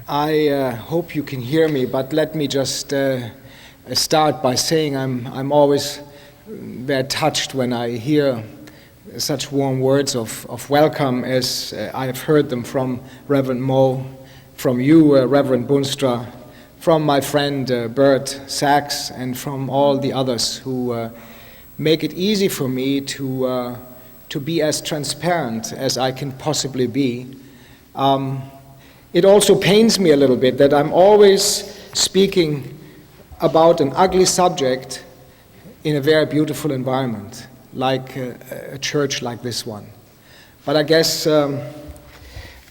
I hope you can hear me, but let me just start by saying I'm always very touched when I hear such warm words of welcome as I have heard them from Reverend Moe, from you, Reverend Boonstra, from my friend Bert Sachs, and from all the others who make it easy for me to be as transparent as I can possibly be. It also pains me a little bit that I'm always speaking about an ugly subject in a very beautiful environment, like a church like this one. But I guess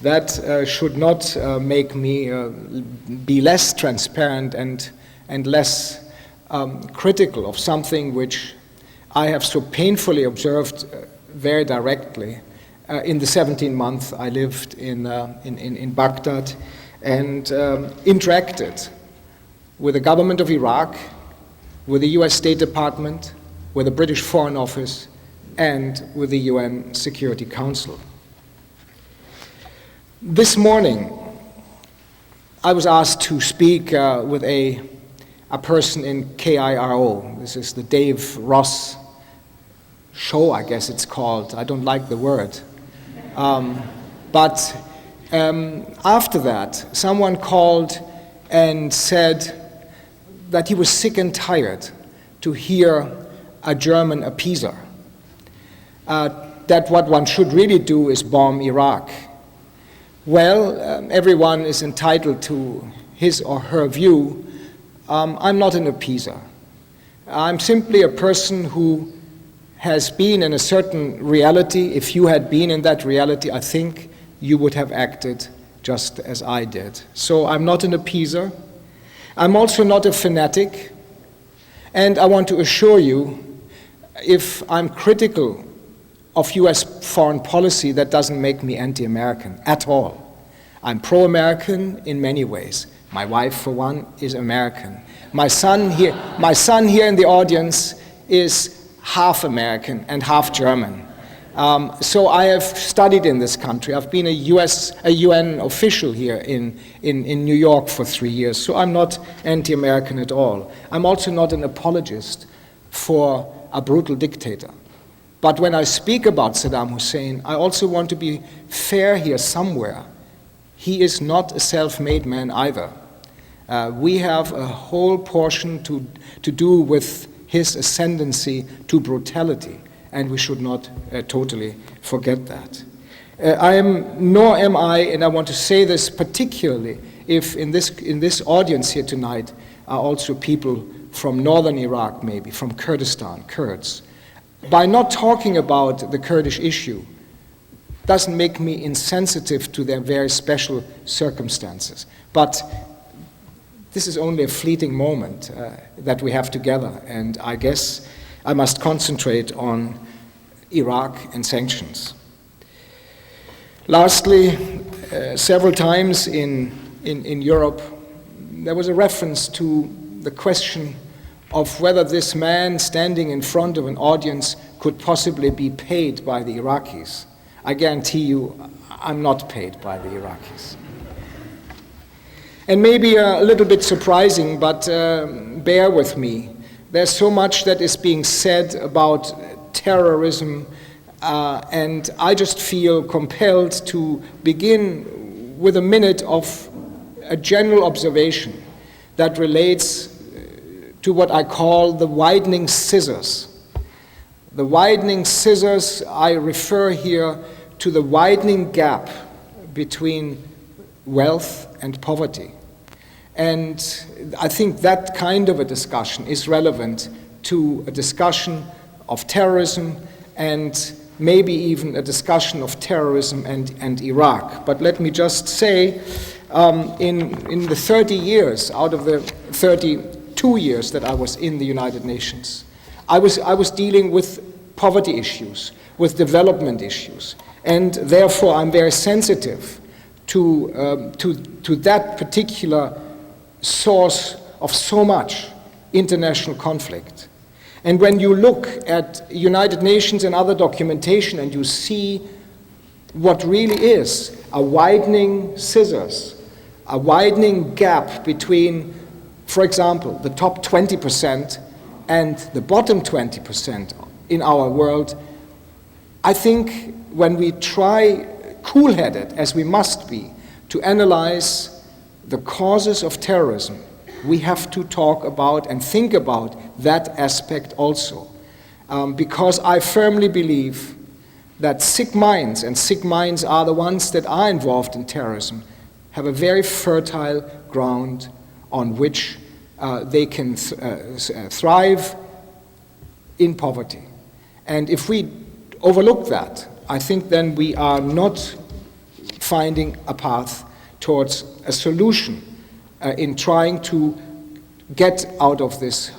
that should not make me be less transparent and less critical of something which I have so painfully observed very directly in the 17 months I lived in Baghdad and interacted with the government of Iraq, with the US State Department, with the British Foreign Office, and with the UN Security Council. This morning, I was asked to speak with a person in KIRO. This is the Dave Ross show, I guess it's called. I don't like the word. But after that, someone called and said that he was sick and tired to hear a German appeaser, that what one should really do is bomb Iraq. Well, everyone is entitled to his or her view. I'm not an appeaser. I'm simply a person who has been in a certain reality. If you had been in that reality, I think you would have acted just as I did. So I'm not an appeaser. I'm also not a fanatic. And I want to assure you, if I'm critical of US foreign policy, that doesn't make me anti-American at all. I'm pro-American in many ways. My wife, for one, is American. My son here in the audience is half American and half German. So I have studied in this country. I've been a UN official here in New York for 3 years, so I'm not anti-American at all. I'm also not an apologist for a brutal dictator. But when I speak about Saddam Hussein, I also want to be fair here somewhere. He is not a self-made man either. We have a whole portion to do with his ascendancy to brutality, and we should not totally forget that. Nor am I, and I want to say this particularly if in this audience here tonight are also people from northern Iraq, maybe from Kurdistan, Kurds. By not talking about the Kurdish issue doesn't make me insensitive to their very special circumstances. But this is only a fleeting moment that we have together, and I guess I must concentrate on Iraq and sanctions. Lastly, several times in Europe, there was a reference to the question of whether this man standing in front of an audience could possibly be paid by the Iraqis. I guarantee you, I'm not paid by the Iraqis. And maybe a little bit surprising, but bear with me. There's so much that is being said about terrorism, and I just feel compelled to begin with a minute of a general observation that relates to what I call the widening scissors. The widening scissors, I refer here to the widening gap between wealth and poverty. And I think that kind of a discussion is relevant to a discussion of terrorism and maybe even a discussion of terrorism and Iraq. But let me just say, in the 30 years, out of the 32 years that I was in the United Nations, I was dealing with poverty issues, with development issues, and therefore I'm very sensitive to that particular source of so much international conflict. And when you look at United Nations and other documentation and you see what really is a widening scissors a widening gap between, for example, the top 20% and the bottom 20% in our world, I think when we try, cool-headed as we must be, to analyze the causes of terrorism, we have to talk about and think about that aspect also. Because I firmly believe that sick minds, and sick minds are the ones that are involved in terrorism, have a very fertile ground on which they can thrive in poverty. And if we overlook that, I think then we are not finding a path towards a solution in trying to get out of this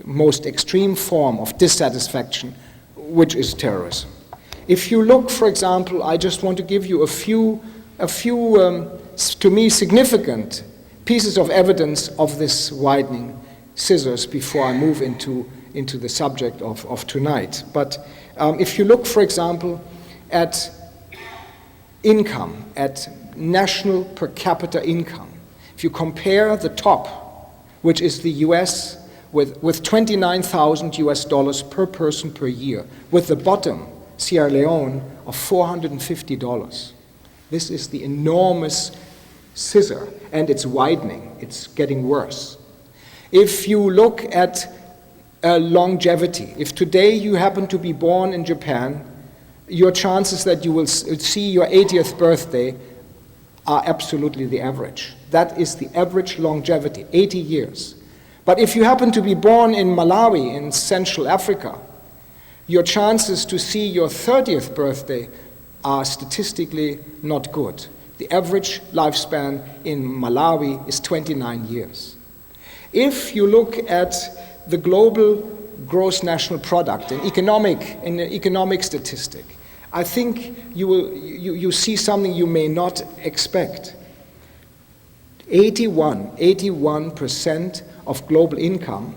most extreme form of dissatisfaction, which is terrorism. If you look, for example, I just want to give you a few to me, significant pieces of evidence of this widening scissors before I move into the subject of tonight. But if you look, for example, at income, at national per capita income, if you compare the top, which is the US, with 29,000 US dollars per person per year, with the bottom, Sierra Leone, of $450. This is the enormous scissor, and it's widening, it's getting worse. If you look at longevity, if today you happen to be born in Japan, your chances that you will see your 80th birthday are absolutely the average. That is the average longevity, 80 years. But if you happen to be born in Malawi, in Central Africa, your chances to see your 30th birthday are statistically not good. The average lifespan in Malawi is 29 years. If you look at the global gross national product, an economic statistic, I think you see something you may not expect. 81% of global income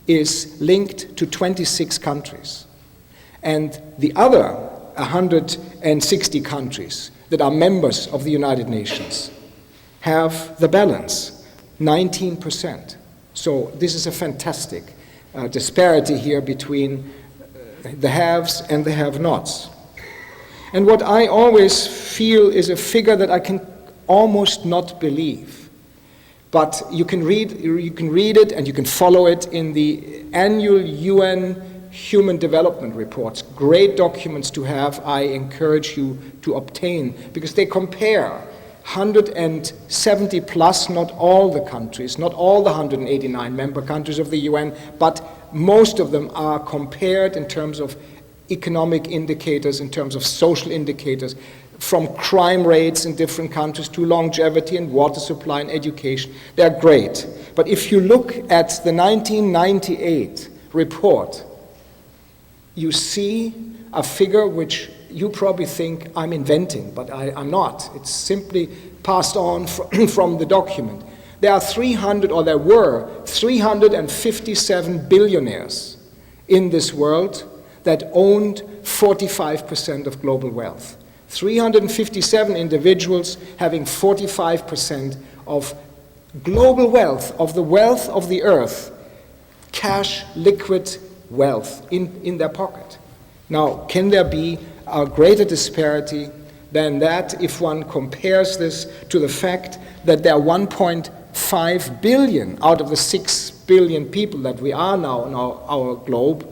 is linked to 26 countries. And the other 160 countries that are members of the United Nations have the balance, 19%. So this is a fantastic disparity here between the haves and the have-nots. And what I always feel is a figure that I can almost not believe. But you can read it and you can follow it in the annual UN Human Development Reports. Great documents to have, I encourage you to obtain, because they compare 170 plus, not all the countries, not all the 189 member countries of the UN, but most of them are compared in terms of economic indicators, in terms of social indicators, from crime rates in different countries to longevity and water supply and education. They're great. But if you look at the 1998 report, you see a figure which you probably think I'm inventing, but I'm not. It's simply passed on from the document. There were 357 billionaires in this world that owned 45% of global wealth. 357 individuals having 45% of global wealth, of the wealth of the earth, cash, liquid wealth in their pocket. Now, can there be a greater disparity than that if one compares this to the fact that there are 1.5 billion out of the 6 billion people that we are now on our globe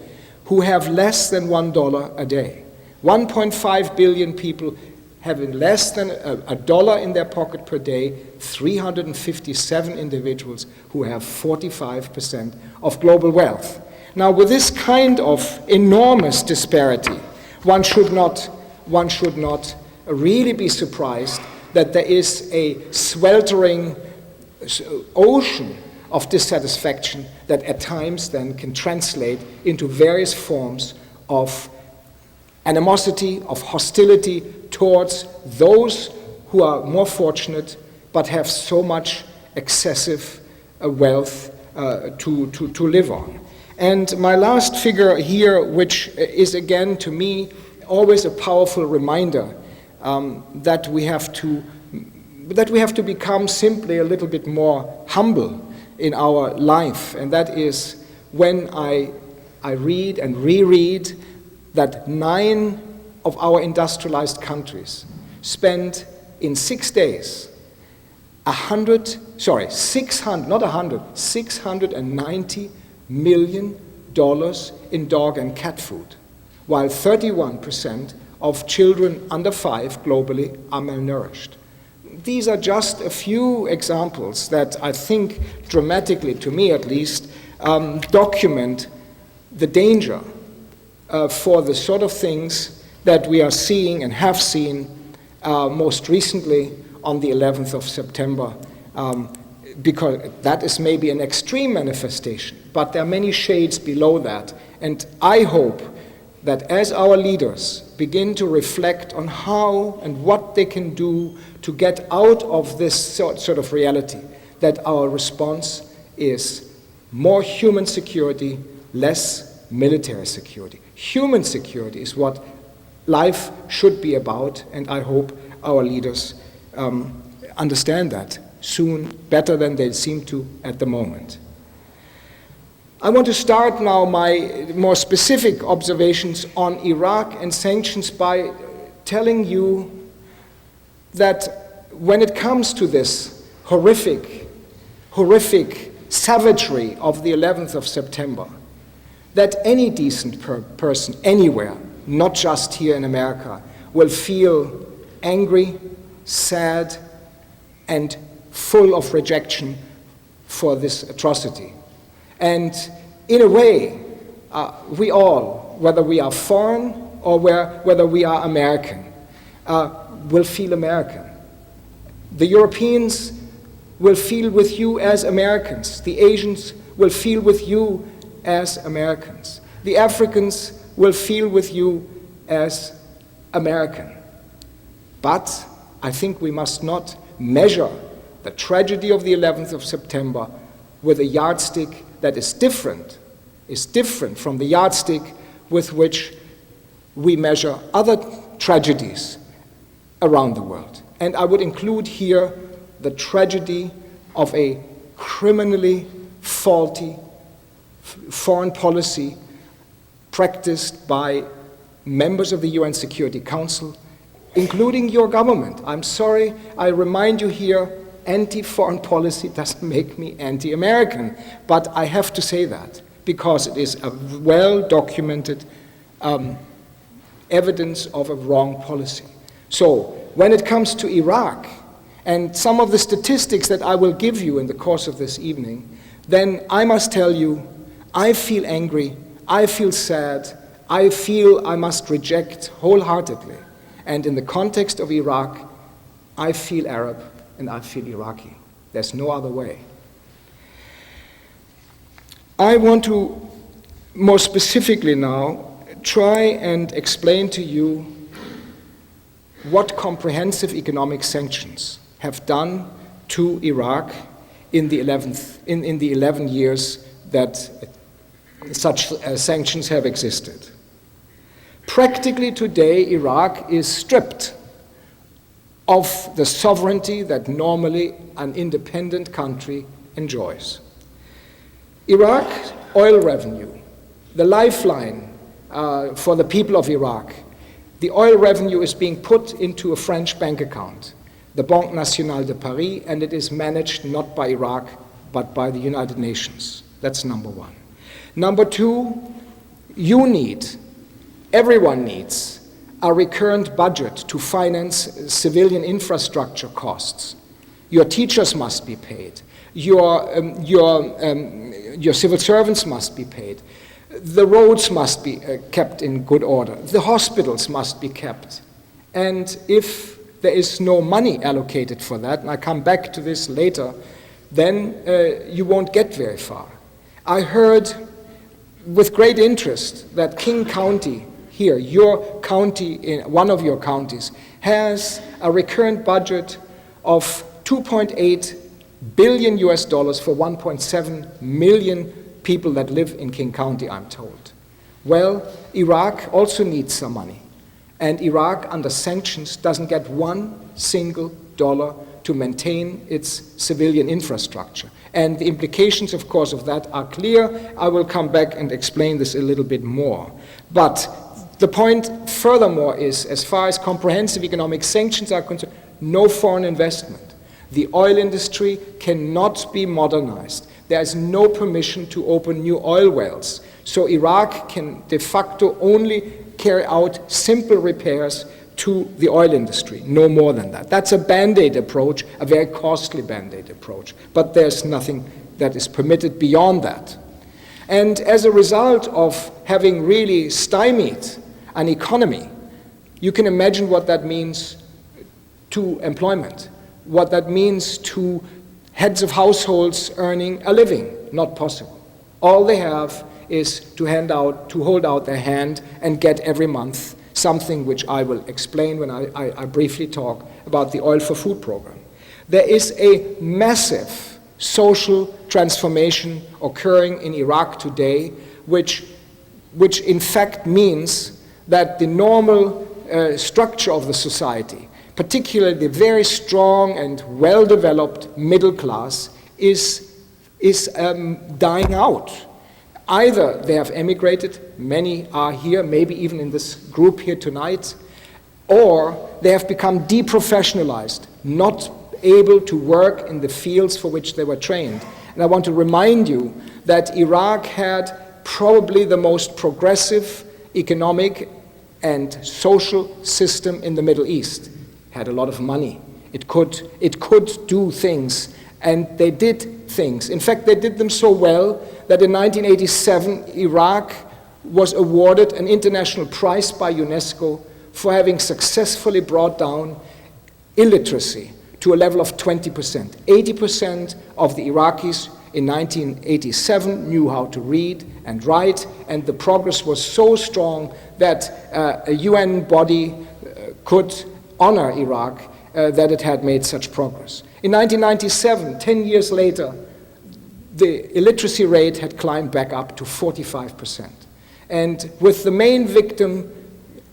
who have less than $1 a day. 1.5 billion people having less than $1 in their pocket per day, 357 individuals who have 45% of global wealth. Now, with this kind of enormous disparity, one should not really be surprised that there is a sweltering ocean of dissatisfaction that at times then can translate into various forms of animosity, of hostility towards those who are more fortunate but have so much excessive wealth to live on. And my last figure here, which is again to me always a powerful reminder that we have to that we have to become simply a little bit more humble in our life, and that is when I read and reread that 9 of our industrialized countries spent in 6 days $690 million in dog and cat food, while 31% of children under 5 globally are malnourished. These are just a few examples that I think dramatically, to me at least, document the danger for the sort of things that we are seeing and have seen most recently on the 11th of September, because that is maybe an extreme manifestation, but there are many shades below that. And I hope that as our leaders begin to reflect on how and what they can do to get out of this sort of reality, that our response is more human security, less military security. Human security is what life should be about, and I hope our leaders understand that soon, better than they seem to at the moment. I want to start now my more specific observations on Iraq and sanctions by telling you that when it comes to this horrific savagery of the 11th of September, that any decent person anywhere, not just here in America, will feel angry, sad, and full of rejection for this atrocity. And in a way, we all, whether we are foreign or whether we are American, will feel American. The Europeans will feel with you as Americans. The Asians will feel with you as Americans. The Africans will feel with you as American. But I think we must not measure the tragedy of the 11th of September with a yardstick that is different from the yardstick with which we measure other tragedies around the world. And I would include here the tragedy of a criminally faulty foreign policy practiced by members of the UN Security Council, including your government. I'm sorry, I remind you here, anti-foreign policy doesn't make me anti-American, but I have to say that because it is a well-documented evidence of a wrong policy. So when it comes to Iraq, and some of the statistics that I will give you in the course of this evening, then I must tell you, I feel angry, I feel sad, I feel I must reject wholeheartedly. And in the context of Iraq, I feel Arab and I feel Iraqi. There's no other way. I want to more specifically now try and explain to you what comprehensive economic sanctions have done to Iraq in the 11 years that such sanctions have existed. Practically today, Iraq is stripped of the sovereignty that normally an independent country enjoys. Iraq's oil revenue, the lifeline for the people of Iraq, the oil revenue is being put into a French bank account, the Banque Nationale de Paris, and it is managed not by Iraq, but by the United Nations. That's number one. Number two, everyone needs a recurrent budget to finance civilian infrastructure costs. Your teachers must be paid. Your civil servants must be paid. The roads must be kept in good order. The hospitals must be kept. And if there is no money allocated for that, and I come back to this later, then you won't get very far. I heard with great interest that King County here, your county, one of your counties, has a recurrent budget of $2.8 billion for 1.7 million people that live in King County, I'm told. Well, Iraq also needs some money. And Iraq, under sanctions, doesn't get $1 single to maintain its civilian infrastructure. And the implications, of course, of that are clear. I will come back and explain this a little bit more. But the point, furthermore, is as far as comprehensive economic sanctions are concerned, no foreign investment. The oil industry cannot be modernized. There is no permission to open new oil wells. So Iraq can de facto only carry out simple repairs to the oil industry, no more than that. That's a Band-Aid approach, a very costly Band-Aid approach, but there's nothing that is permitted beyond that. And as a result of having really stymied an economy, you can imagine what that means to employment, what that means to heads of households earning a living. Not possible. All they have is to hold out their hand and get every month something which I will explain when I briefly talk about the Oil for Food program. There is a massive social transformation occurring in Iraq today, which in fact means that the normal structure of the society, particularly the very strong and well-developed middle class, is dying out. Either they have emigrated, many are here, maybe even in this group here tonight, or they have become deprofessionalized, not able to work in the fields for which they were trained. And I want to remind you that Iraq had probably the most progressive economic and social system in the Middle East. It had a lot of money. It could do things, and they did things. In fact, they did them so well that in 1987, Iraq was awarded an international prize by UNESCO for having successfully brought down illiteracy to a level of 20%. 80% of the Iraqis in 1987 knew how to read and write, and the progress was so strong that a UN body could honor Iraq that it had made such progress. In 1997, 10 years later, the illiteracy rate had climbed back up to 45%. And with the main victim,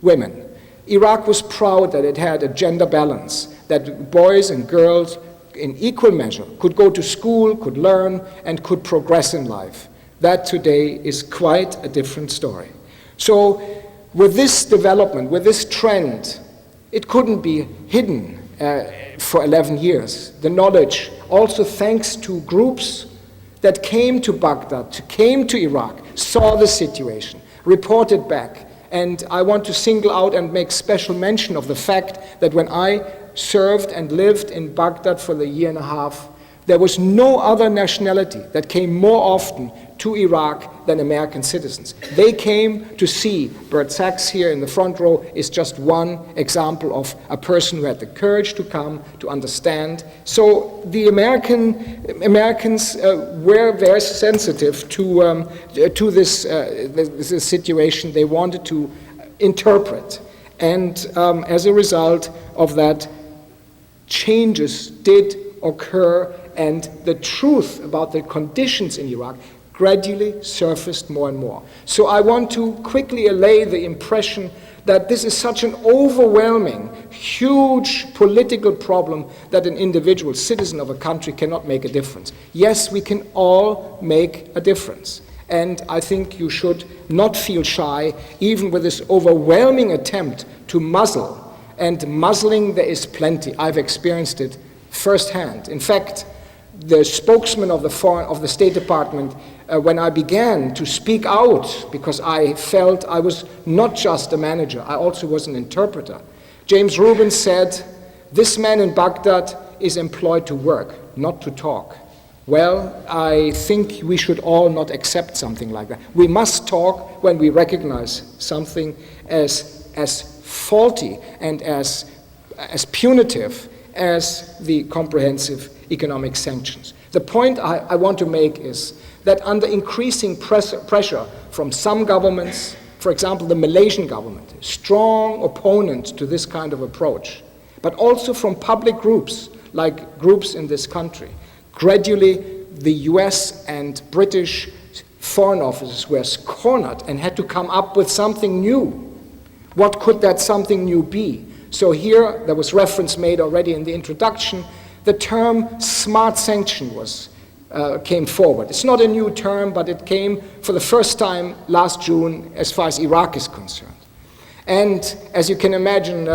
women, Iraq was proud that it had a gender balance, that boys and girls in equal measure could go to school, could learn, and could progress in life. That today is quite a different story. So with this development, with this trend, it couldn't be hidden for 11 years. The knowledge, also thanks to groups that came to Baghdad, came to Iraq, saw the situation, reported back. And I want to single out and make special mention of the fact that when I served and lived in Baghdad for the year and a half, there was no other nationality that came more often to Iraq than American citizens. They came to see. Bert Sachs here in the front row is just one example of a person who had the courage to come, to understand. So the Americans were very sensitive to this situation. They wanted to interpret. And as a result of that, changes did occur, and the truth about the conditions in Iraq gradually surfaced more and more. So I want to quickly allay the impression that this is such an overwhelming, huge political problem that an individual citizen of a country cannot make a difference. Yes, we can all make a difference. And I think you should not feel shy, even with this overwhelming attempt to muzzle. And muzzling, there is plenty. I've experienced it firsthand. In fact, the spokesman of the State Department, when I began to speak out, because I felt I was not just a manager, I also was an interpreter. James Rubin said, "This man in Baghdad is employed to work, not to talk." Well, I think we should all not accept something like that. We must talk when we recognize something as faulty and as punitive as the comprehensive economic sanctions. The point I want to make is that under increasing pressure from some governments, for example, the Malaysian government, strong opponent to this kind of approach, but also from public groups, like groups in this country, gradually the US and British foreign officers were cornered and had to come up with something new. What could that something new be? So here, there was reference made already in the introduction, the term smart sanction came forward. It's not a new term, but it came for the first time last June as far as Iraq is concerned. And as you can imagine,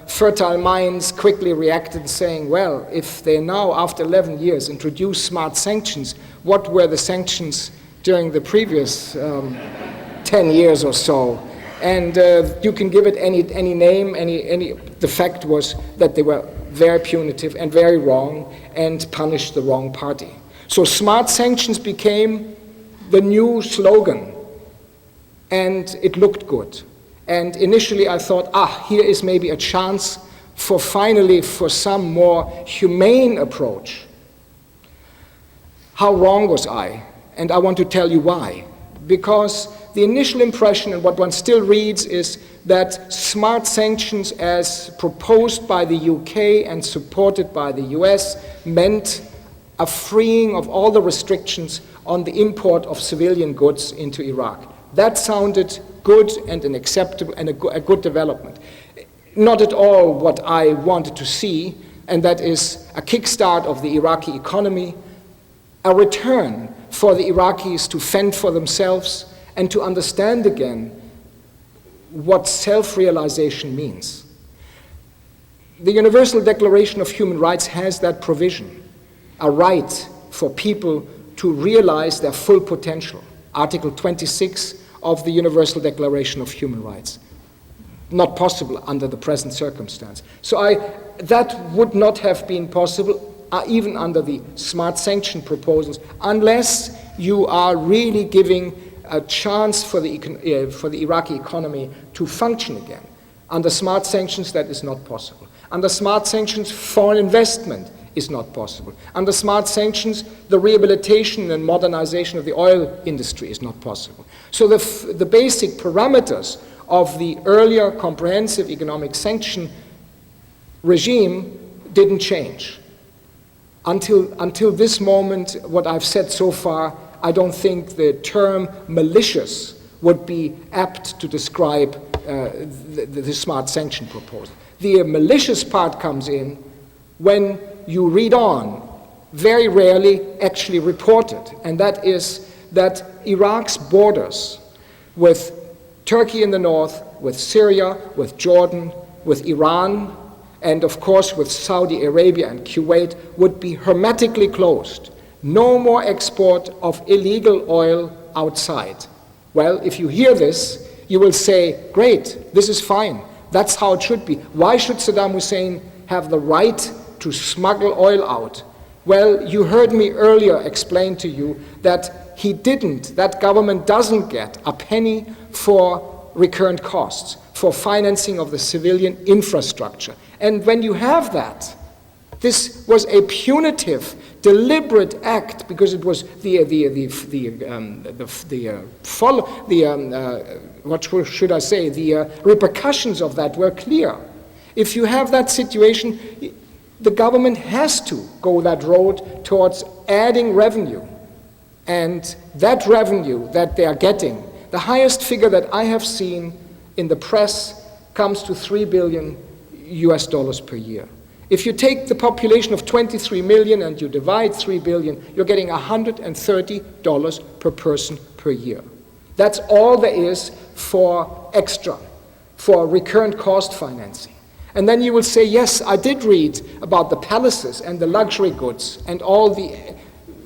fertile minds quickly reacted saying, well, if they now, after 11 years, introduce smart sanctions, what were the sanctions during the previous 10 years or so? And you can give it any name, the fact was that they were very punitive and very wrong and punished the wrong party. So smart sanctions became the new slogan, and it looked good. And initially I thought, here is maybe a chance for some more humane approach. How wrong was I? And I want to tell you why. Because the initial impression, and what one still reads, is that smart sanctions as proposed by the UK and supported by the US meant a freeing of all the restrictions on the import of civilian goods into Iraq. That sounded good and an acceptable and a good development. Not at all what I wanted to see, and that is a kickstart of the Iraqi economy, a return for the Iraqis to fend for themselves and to understand again what self-realization means. The Universal Declaration of Human Rights has that provision, a right for people to realize their full potential. Article 26 of the Universal Declaration of Human Rights. Not possible under the present circumstance. So that would not have been possible even under the smart sanction proposals, unless you are really giving a chance for the Iraqi economy to function again. Under smart sanctions, that is not possible. Under smart sanctions, foreign investment is not possible. Under smart sanctions, the rehabilitation and modernization of the oil industry is not possible. So the basic parameters of the earlier comprehensive economic sanction regime didn't change. Until this moment, what I've said so far, I don't think the term malicious would be apt to describe the smart sanction proposal. The malicious part comes in when you read on, very rarely actually reported, and that is that Iraq's borders with Turkey in the north, with Syria, with Jordan, with Iran, and of course with Saudi Arabia and Kuwait would be hermetically closed. No more export of illegal oil outside. Well, if you hear this, you will say, great, this is fine. That's how it should be. Why should Saddam Hussein have the right to smuggle oil out? Well, you heard me earlier explain to you that that government doesn't get a penny for recurrent costs, for financing of the civilian infrastructure. And when you have that, this was a punitive, deliberate act because it was the repercussions of that were clear. If you have that situation, the government has to go that road towards adding revenue. And that revenue that they are getting, the highest figure that I have seen in the press comes to $3 billion per year. If you take the population of 23 million and you divide 3 billion, you're getting $130 per person per year. That's all there is for extra, for recurrent cost financing. And then you will say, yes, I did read about the palaces and the luxury goods and all the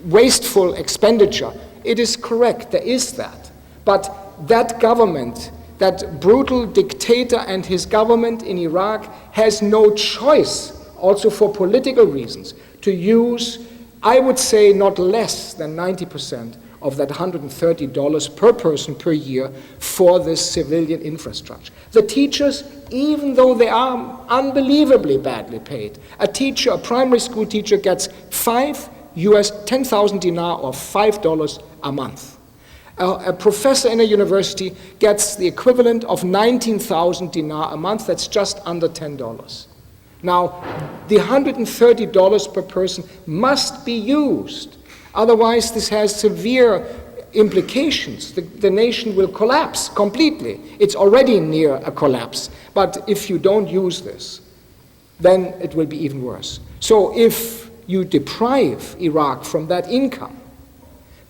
wasteful expenditure. It is correct, there is that. But that government, that brutal dictator and his government in Iraq has no choice, also for political reasons, to use, I would say, not less than 90% of that $130 per person per year for this civilian infrastructure. The teachers, even though they are unbelievably badly paid, a primary school teacher gets 10,000 dinar or $5 a month. A professor in a university gets the equivalent of 19,000 dinar a month. That's just under $10. Now, the $130 per person must be used. Otherwise, this has severe implications. The nation will collapse completely. It's already near a collapse. But if you don't use this, then it will be even worse. So if you deprive Iraq from that income,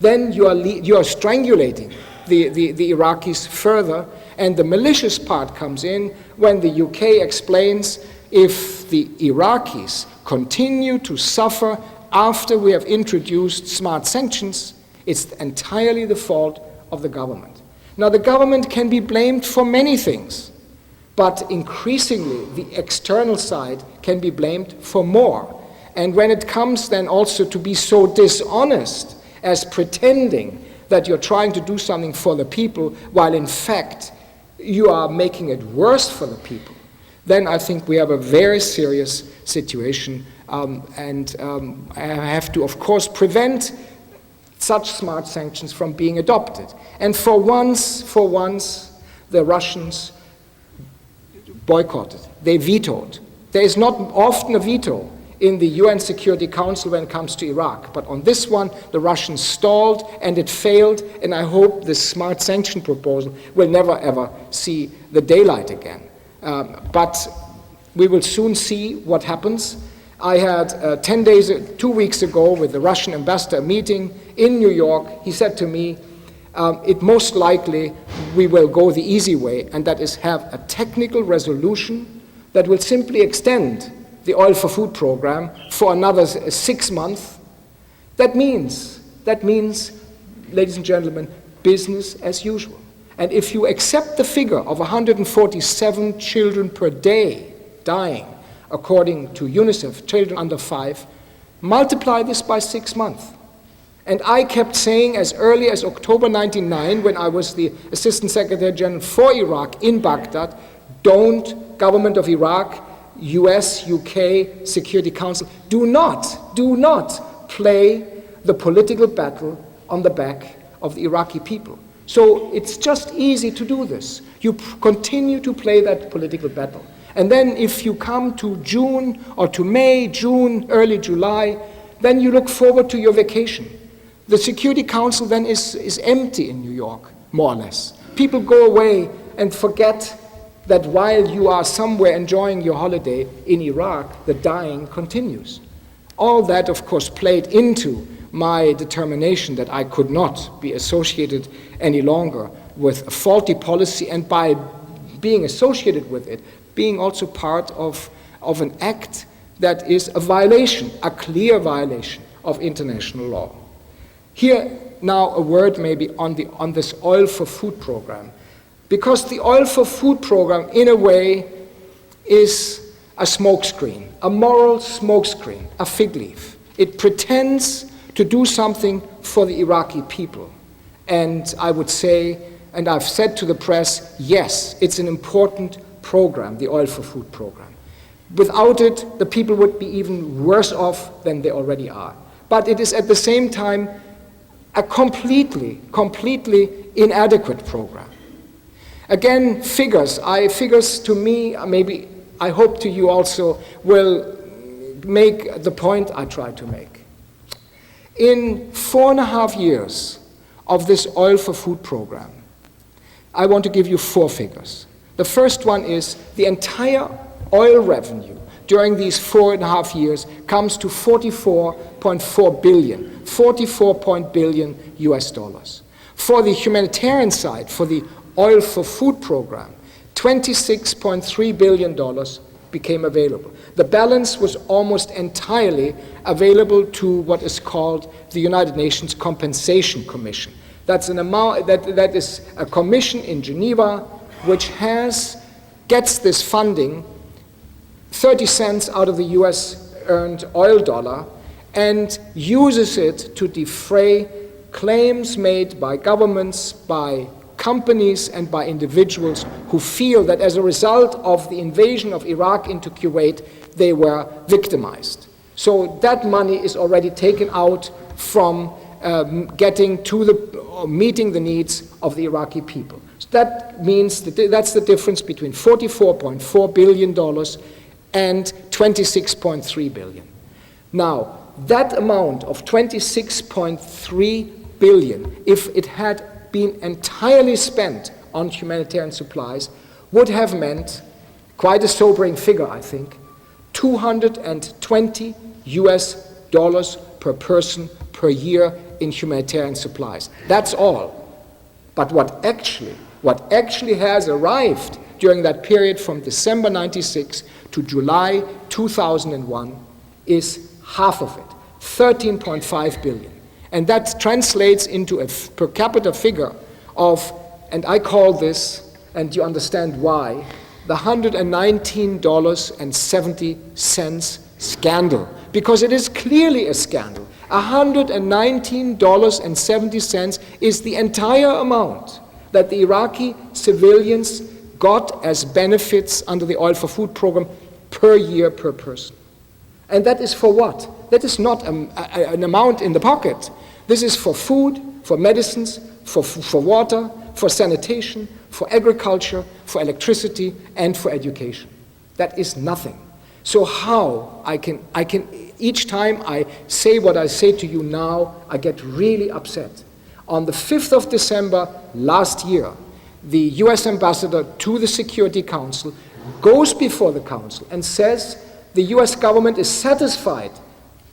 then you are strangulating the Iraqis further, and the malicious part comes in when the UK explains if the Iraqis continue to suffer after we have introduced smart sanctions, it's entirely the fault of the government. Now, the government can be blamed for many things, but increasingly the external side can be blamed for more. And when it comes then also to be so dishonest as pretending that you're trying to do something for the people, while in fact you are making it worse for the people, then I think we have a very serious situation, and I have to, of course, prevent such smart sanctions from being adopted. And for once, the Russians boycotted. They vetoed. There is not often a veto in the UN Security Council when it comes to Iraq, but on this one, the Russians stalled and it failed, and I hope this smart sanction proposal will never ever see the daylight again. But we will soon see what happens. I had 2 weeks ago with the Russian ambassador a meeting in New York. He said to me, it most likely we will go the easy way, and that is have a technical resolution that will simply extend the oil for food program for another 6 months. That means, ladies and gentlemen, business as usual. And if you accept the figure of 147 children per day dying, according to UNICEF, children under 5, multiply this by 6 months. And I kept saying as early as October 1999, when I was the Assistant Secretary General for Iraq in Baghdad, don't, government of Iraq, US, UK, Security Council, do not play the political battle on the back of the Iraqi people. So it's just easy to do this. You continue to play that political battle. And then if you come to June or to May, June, early July, then you look forward to your vacation. The Security Council then is empty in New York, more or less. People go away and forget that while you are somewhere enjoying your holiday in Iraq, the dying continues. All that, of course, played into my determination that I could not be associated any longer with a faulty policy, and by being associated with it, being also part of an act that is a violation, a clear violation of international law. Here now a word maybe on this oil for food program, because the oil for food program in a way is a smokescreen, a moral smokescreen, a fig leaf. It pretends to do something for the Iraqi people. And I would say, and I've said to the press, yes, it's an important program, the oil for food program. Without it, the people would be even worse off than they already are. But it is at the same time a completely inadequate program. Again, figures to me, maybe I hope to you also, will make the point I try to make. In 4.5 years of this oil for food program, I want to give you 4 figures. The first one is the entire oil revenue during these 4.5 years comes to $44.4 billion US dollars. For the humanitarian side, for the oil for food program, $26.3 billion became available. The balance was almost entirely available to what is called the United Nations Compensation Commission. That's an amount that is a commission in Geneva which gets this funding 30 cents out of the US earned oil dollar and uses it to defray claims made by governments, by companies, and by individuals who feel that as a result of the invasion of Iraq into Kuwait, they were victimized. So that money is already taken out from getting to meeting the needs of the Iraqi people. So that means that's the difference between $44.4 billion and $26.3 billion. Now, that amount of $26.3 billion, if it had been entirely spent on humanitarian supplies, would have meant, quite a sobering figure, I think, 220 US per person per year in humanitarian supplies. That's all. But what actually has arrived during that period from December 96 to July 2001 is half of it, 13.5 billion. And that translates into a per capita figure of, and I call this, and you understand why, the $119.70 scandal, because it is clearly a scandal. $119.70 is the entire amount that the Iraqi civilians got as benefits under the Oil for Food program per year per person. And that is for what? That is not an amount in the pocket. This is for food, for medicines, for water, for sanitation, for agriculture, for electricity, and for education. That is nothing. So how I can each time I say what I say to you now, I get really upset. On the 5th of December last year, the US ambassador to the Security Council goes before the Council and says the US government is satisfied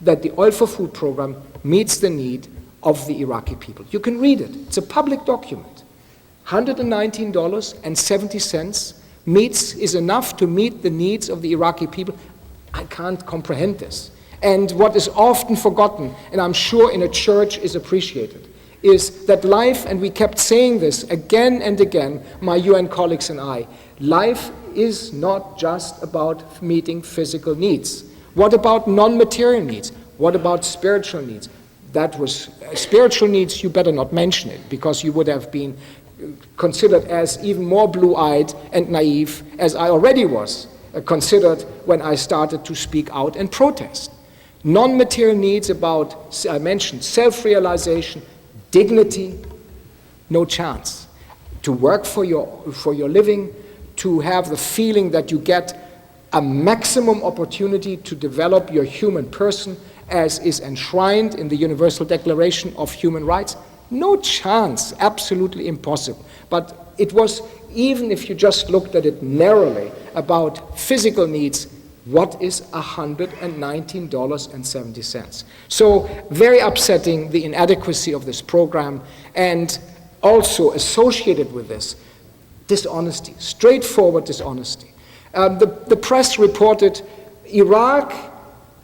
that the Oil for Food program meets the need of the Iraqi people. You can read it. It's a public document. $119.70 is enough to meet the needs of the Iraqi people. I can't comprehend this. And what is often forgotten, and I'm sure in a church is appreciated, is that life, and we kept saying this again and again, my UN colleagues and I, life is not just about meeting physical needs. What about non-material needs? What about spiritual needs? That was spiritual needs, you better not mention it, because you would have been considered as even more blue-eyed and naive as I already was considered when I started to speak out and protest. Non-material needs about, I mentioned, self-realization, dignity, no chance. To work for your living, to have the feeling that you get a maximum opportunity to develop your human person as is enshrined in the Universal Declaration of Human Rights, no chance, absolutely impossible. But it was, even if you just looked at it narrowly, about physical needs, what is $119.70? So very upsetting, the inadequacy of this program, and also associated with this, dishonesty, straightforward dishonesty. The press reported Iraq,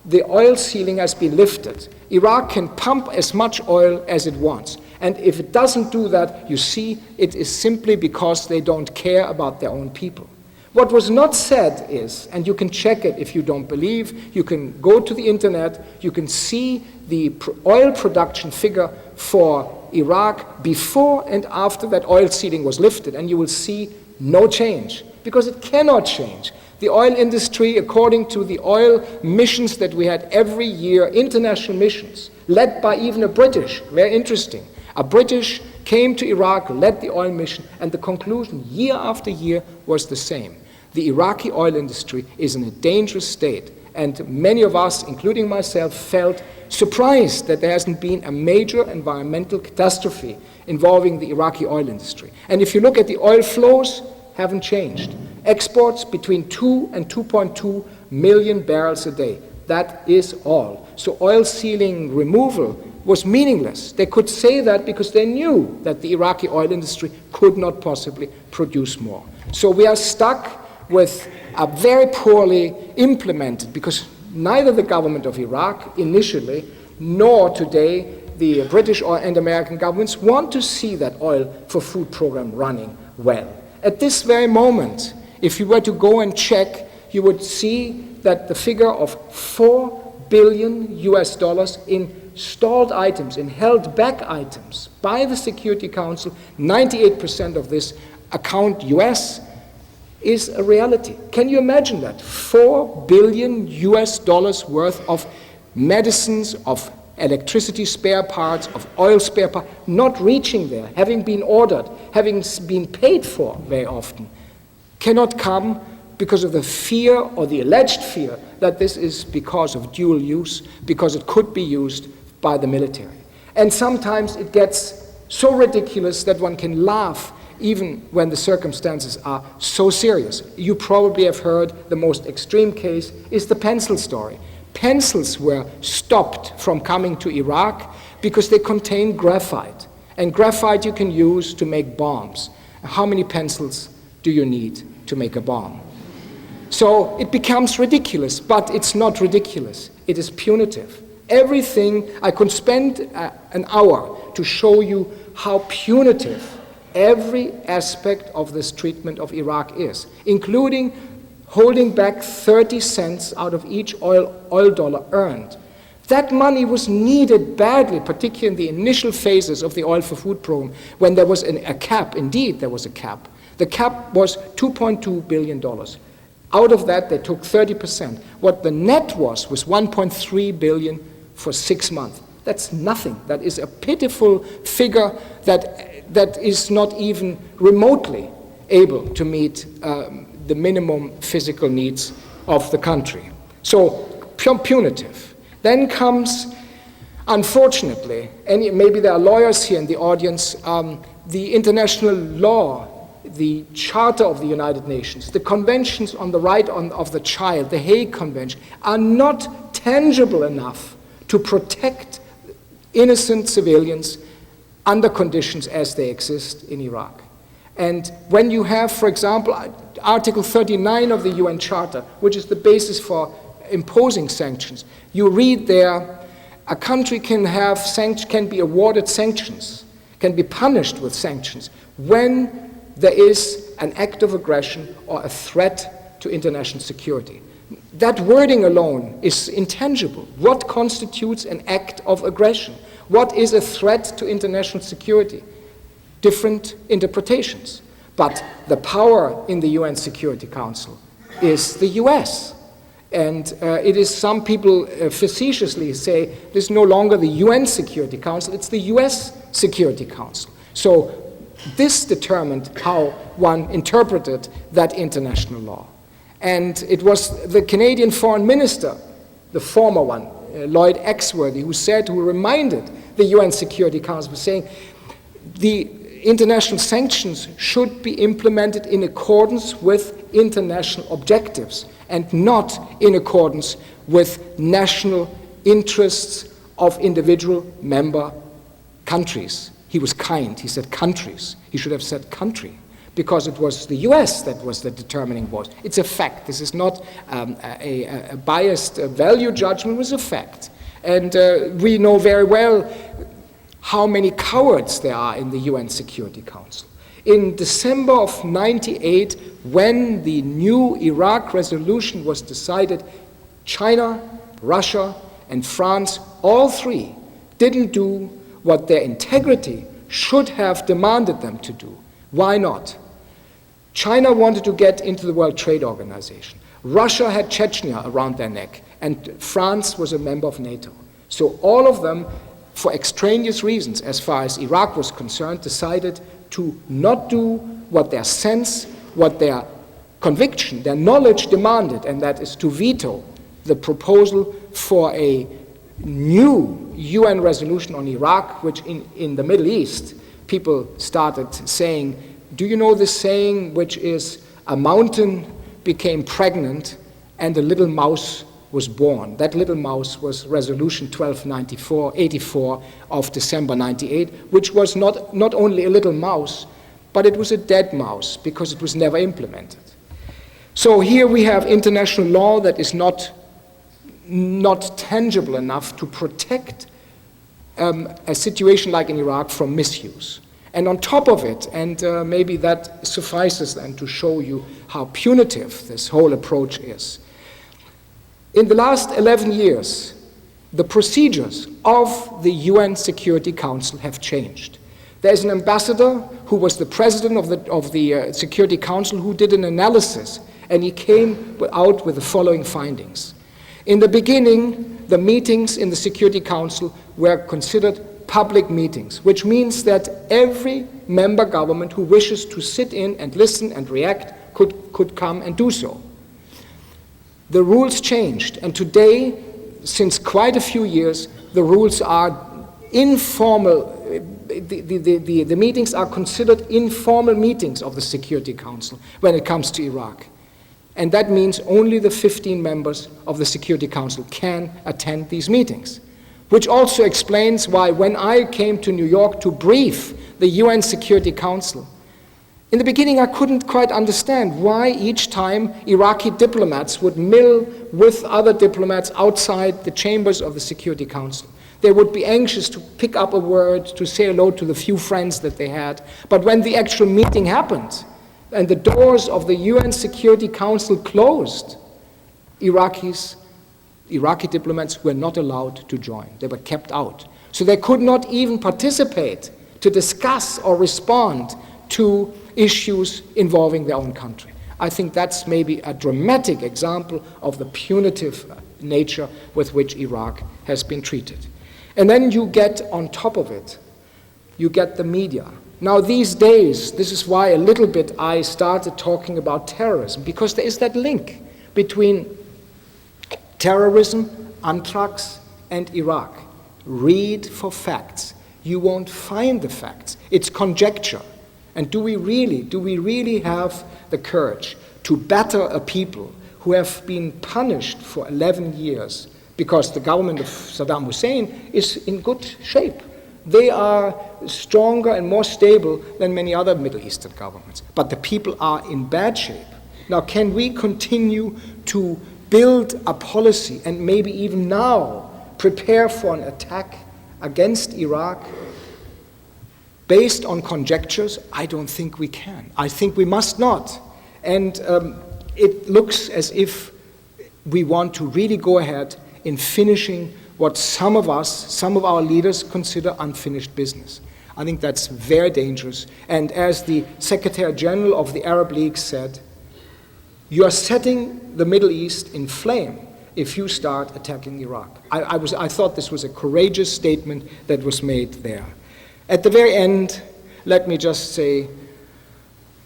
the oil ceiling has been lifted. Iraq can pump as much oil as it wants. And if it doesn't do that, you see, it is simply because they don't care about their own people. What was not said is, and you can check it if you don't believe, you can go to the internet, you can see the oil production figure for Iraq before and after that oil ceiling was lifted, and you will see no change, because it cannot change. The oil industry, according to the oil missions that we had every year, international missions, led by even a British, very interesting. A British came to Iraq, led the oil mission, and the conclusion year after year was the same. The Iraqi oil industry is in a dangerous state, and many of us, including myself, felt surprised that there hasn't been a major environmental catastrophe involving the Iraqi oil industry. And if you look at the oil flows, haven't changed. Exports between 2 and 2.2 million barrels a day. That is all. So oil ceiling removal was meaningless. They could say that because they knew that the Iraqi oil industry could not possibly produce more. So we are stuck with a very poorly implemented, because neither the government of Iraq initially, nor today the British and American governments want to see that Oil for Food program running well. At this very moment, if you were to go and check, you would see that the figure of $4 billion in stalled items, in held back items by the Security Council, 98% of this account US, is a reality. Can you imagine that? $4 billion worth of medicines, of electricity spare parts, of oil spare parts, not reaching there, having been ordered, having been paid for very often, cannot come because of the fear, or the alleged fear, that this is because of dual use, because it could be used by the military. And sometimes it gets so ridiculous that one can laugh even when the circumstances are so serious. You probably have heard the most extreme case is the pencil story. Pencils were stopped from coming to Iraq because they contain graphite. And graphite you can use to make bombs. How many pencils do you need to make a bomb? So it becomes ridiculous, but it's not ridiculous. It is punitive. Everything, I could spend an hour to show you how punitive every aspect of this treatment of Iraq is, including holding back 30 cents out of each oil dollar earned. That money was needed badly, particularly in the initial phases of the Oil for Food program, when there was a cap. Indeed, there was a cap. The cap was $2.2 billion. Out of that, they took 30%. What the net was $1.3 billion for 6 months. That's nothing. That is a pitiful figure that is not even remotely able to meet the minimum physical needs of the country. So punitive. Then comes, unfortunately, and maybe there are lawyers here in the audience, the international law, the Charter of the United Nations, the conventions on the right of the child, the Hague Convention, are not tangible enough to protect innocent civilians under conditions as they exist in Iraq. And when you have, for example, Article 39 of the UN Charter, which is the basis for imposing sanctions, you read there, a country can be awarded sanctions, can be punished with sanctions when there is an act of aggression or a threat to international security. That wording alone is intangible. What constitutes an act of aggression? What is a threat to international security? Different interpretations. But the power in the UN Security Council is the US. And it is, some people facetiously say, this is no longer the UN Security Council, it's the US Security Council. So this determined how one interpreted that international law. And it was the Canadian Foreign Minister, the former one, Lloyd Exworthy, who reminded the UN Security Council, saying the international sanctions should be implemented in accordance with international objectives and not in accordance with national interests of individual member countries. He was kind, he said countries. He should have said country, because it was the US that was the determining voice. It's a fact. This is not a biased value judgment, it was a fact. And we know very well how many cowards there are in the UN Security Council. In December of '98, when the new Iraq resolution was decided, China, Russia, and France, all three, didn't do what their integrity should have demanded them to do. Why not? China wanted to get into the World Trade Organization. Russia had Chechnya around their neck, and France was a member of NATO. So all of them, for extraneous reasons, as far as Iraq was concerned, decided to not do what their sense, what their conviction, their knowledge demanded, and that is to veto the proposal for a new UN resolution on Iraq, which in the Middle East, people started saying, do you know this saying, which is, a mountain became pregnant and a little mouse was born. That little mouse was Resolution 1284 of December '98, which was not only a little mouse, but it was a dead mouse because it was never implemented. So here we have international law that is not tangible enough to protect a situation like in Iraq from misuse. And on top of it, and maybe that suffices then to show you how punitive this whole approach is. In the last 11 years, the procedures of the UN Security Council have changed. There's an ambassador who was the president of the Security Council who did an analysis, and he came out with the following findings. In the beginning, the meetings in the Security Council were considered public meetings, which means that every member government who wishes to sit in and listen and react could come and do so. The rules changed, and today, since quite a few years, the rules are informal. The meetings are considered informal meetings of the Security Council when it comes to Iraq. And that means only the 15 members of the Security Council can attend these meetings, which also explains why when I came to New York to brief the UN Security Council, in the beginning I couldn't quite understand why each time Iraqi diplomats would mill with other diplomats outside the chambers of the Security Council. They would be anxious to pick up a word, to say hello to the few friends that they had. But when the actual meeting happened and the doors of the UN Security Council closed, Iraqi diplomats were not allowed to join. They were kept out. So they could not even participate to discuss or respond to issues involving their own country. I think that's maybe a dramatic example of the punitive nature with which Iraq has been treated. And then you get on top of it, you get the media. Now these days, this is why a little bit I started talking about terrorism, because there is that link between terrorism, anthrax, and Iraq. Read for facts. You won't find the facts. It's conjecture. And do we really have the courage to batter a people who have been punished for 11 years because the government of Saddam Hussein is in good shape? They are stronger and more stable than many other Middle Eastern governments. But the people are in bad shape. Now, can we continue to build a policy and maybe even now prepare for an attack against Iraq based on conjectures? I don't think we can. I think we must not. And it looks as if we want to really go ahead in finishing what some of our leaders consider unfinished business. I think that's very dangerous. And as the Secretary General of the Arab League said, you are setting the Middle East in flame if you start attacking Iraq. I thought this was a courageous statement that was made there. At the very end, let me just say,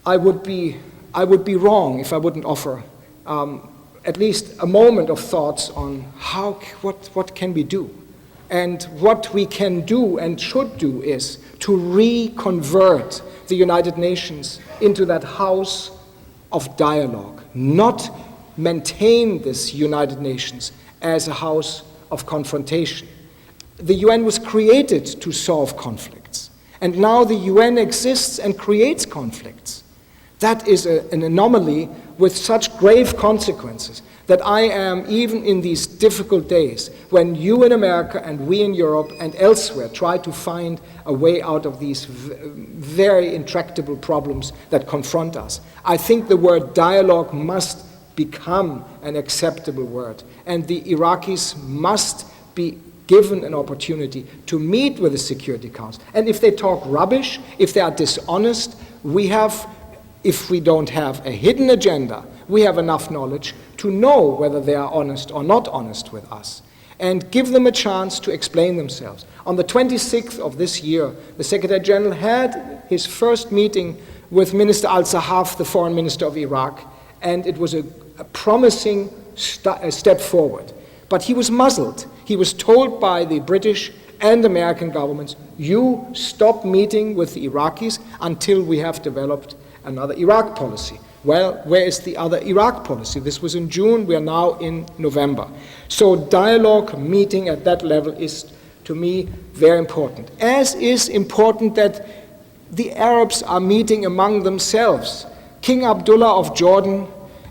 I would be wrong if I wouldn't offer at least a moment of thoughts on what can we do. And what we can do and should do is to reconvert the United Nations into that house of dialogue, not maintain this United Nations as a house of confrontation. The UN was created to solve conflicts, and now the UN exists and creates conflicts. That is an anomaly with such grave consequences that I am, even in these difficult days, when you in America and we in Europe and elsewhere try to find a way out of these very intractable problems that confront us, I think the word dialogue must become an acceptable word, and the Iraqis must be given an opportunity to meet with the Security Council. And if they talk rubbish, if they are dishonest, if we don't have a hidden agenda, we have enough knowledge to know whether they are honest or not honest with us, and give them a chance to explain themselves. On the 26th of this year, the Secretary General had his first meeting with Minister al-Sahaf, the Foreign Minister of Iraq, and it was a promising step forward. But he was muzzled. He was told by the British and American governments, you stop meeting with the Iraqis until we have developed another Iraq policy. Well, where is the other Iraq policy? This was in June, we are now in November. So dialogue, meeting at that level is, to me, very important. As is important that the Arabs are meeting among themselves. King Abdullah of Jordan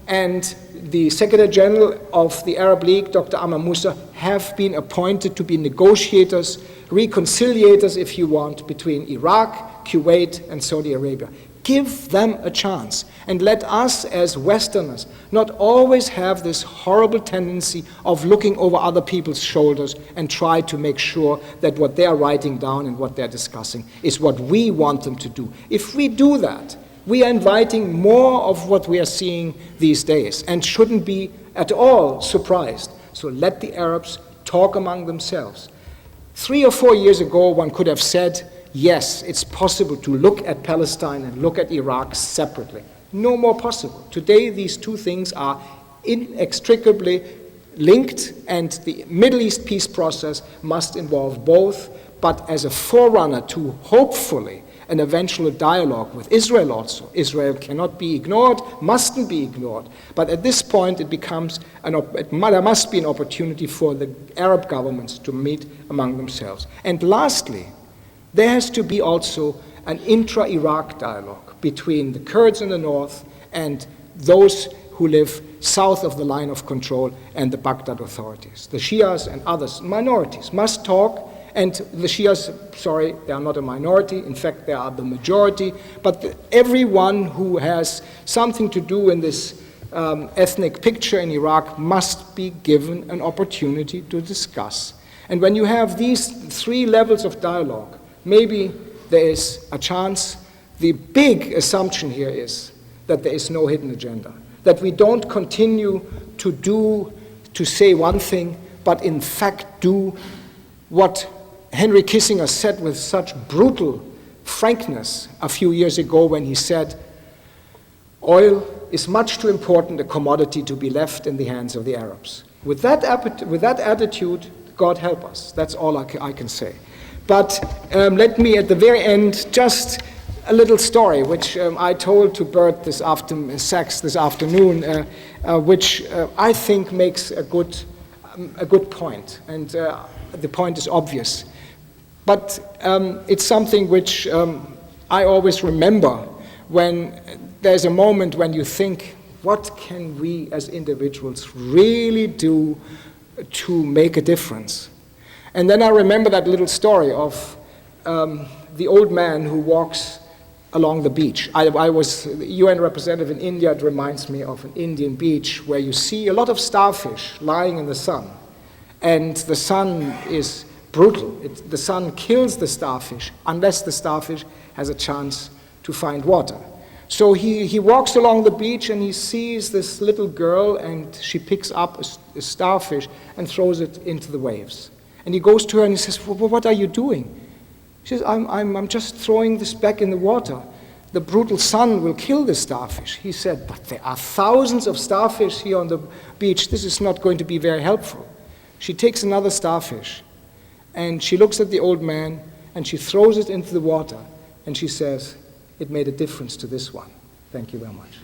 and the Secretary General of the Arab League, Dr. Amr Moussa, have been appointed to be negotiators, reconciliators, if you want, between Iraq, Kuwait, and Saudi Arabia. Give them a chance, and let us as Westerners not always have this horrible tendency of looking over other people's shoulders and try to make sure that what they are writing down and what they're discussing is what we want them to do. If we do that, we are inviting more of what we are seeing these days and shouldn't be at all surprised. So let the Arabs talk among themselves. 3 or 4 years ago, one could have said, yes, it's possible to look at Palestine and look at Iraq separately. No more possible. Today, these two things are inextricably linked, and the Middle East peace process must involve both, but as a forerunner to hopefully an eventual dialogue with Israel also. Israel cannot be ignored, mustn't be ignored. But at this point, it becomes there must be an opportunity for the Arab governments to meet among themselves. And lastly, there has to be also an intra-Iraq dialogue between the Kurds in the north and those who live south of the line of control and the Baghdad authorities. The Shias and others, minorities, must talk. And the Shias, sorry, they are not a minority. In fact, they are the majority. But everyone who has something to do in this ethnic picture in Iraq must be given an opportunity to discuss. And when you have these three levels of dialogue, maybe there is a chance. The big assumption here is that there is no hidden agenda, that we don't continue to say one thing, but in fact do what Henry Kissinger said with such brutal frankness a few years ago when he said, oil is much too important a commodity to be left in the hands of the Arabs. With that attitude, God help us. That's all I can say. But let me, at the very end, just a little story, which I told to Bert Sachs this afternoon, which I think makes a good point. And the point is obvious. But it's something which I always remember when there's a moment when you think, what can we as individuals really do to make a difference? And then I remember that little story of the old man who walks along the beach. I was the UN representative in India. It reminds me of an Indian beach where you see a lot of starfish lying in the sun. And the sun is brutal. The sun kills the starfish unless the starfish has a chance to find water. So he walks along the beach and he sees this little girl, and she picks up a starfish and throws it into the waves. And he goes to her and he says, well, what are you doing? She says, I'm just throwing this back in the water. The brutal sun will kill the starfish. He said, but there are thousands of starfish here on the beach. This is not going to be very helpful. She takes another starfish and she looks at the old man and she throws it into the water and she says, it made a difference to this one. Thank you very much.